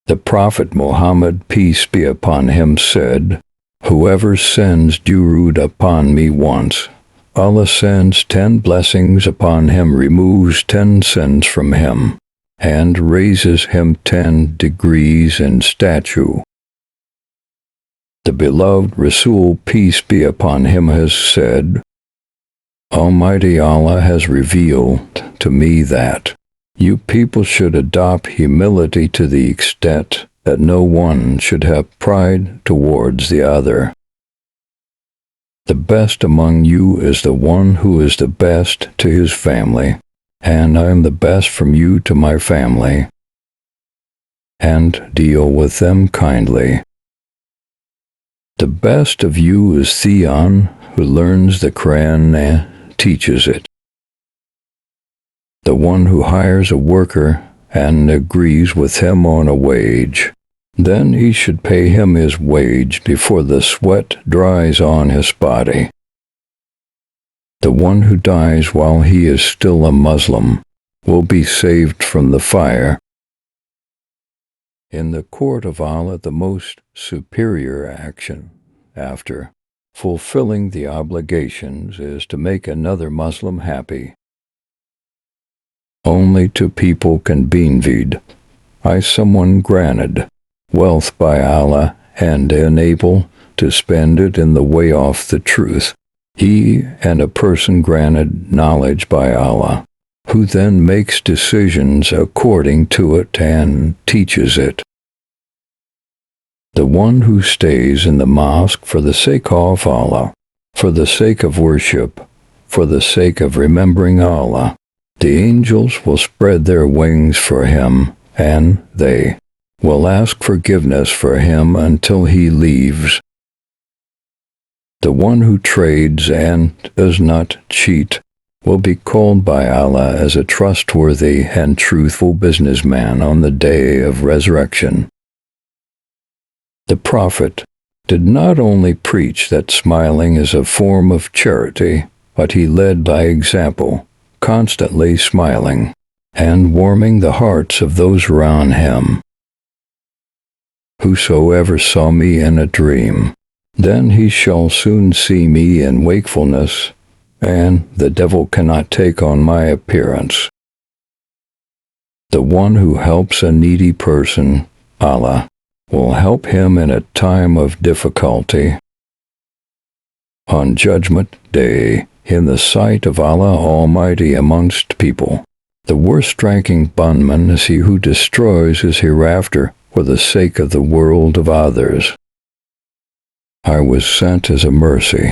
The Prophet Muhammad, peace be upon him, said, "Whoever sends durood upon me once, Allah sends 10 blessings upon him, removes 10 sins from him, and raises him 10 degrees in stature." The beloved Rasul, peace be upon him, has said, "Almighty Allah has revealed to me that you people should adopt humility to the extent that no one should have pride towards the other. The best among you is the one who is the best to his family, and I am the best from you to my family, and deal with them kindly. The best of you is Theon, who learns the Quran and teaches it. The one who hires a worker and agrees with him on a wage, then he should pay him his wage before the sweat dries on his body. The one who dies while he is still a Muslim will be saved from the fire. In the court of Allah, the most superior action, after fulfilling the obligations, is to make another Muslim happy. Only two people can be envied. Someone granted wealth by Allah and unable to spend it in the way of the truth. He and a person granted knowledge by Allah, who then makes decisions according to it and teaches it. The one who stays in the mosque for the sake of Allah, for the sake of worship, for the sake of remembering Allah, the angels will spread their wings for him, and they will ask forgiveness for him until he leaves. The one who trades and does not cheat will be called by Allah as a trustworthy and truthful businessman on the day of resurrection. The Prophet did not only preach that smiling is a form of charity, but he led by example, constantly smiling and warming the hearts of those around him. "Whosoever saw me in a dream, then he shall soon see me in wakefulness, and the devil cannot take on my appearance." The one who helps a needy person, Allah will help him in a time of difficulty. On Judgment Day, in the sight of Allah Almighty amongst people, the worst-ranking bondman is he who destroys his hereafter for the sake of the world of others. I was sent as a mercy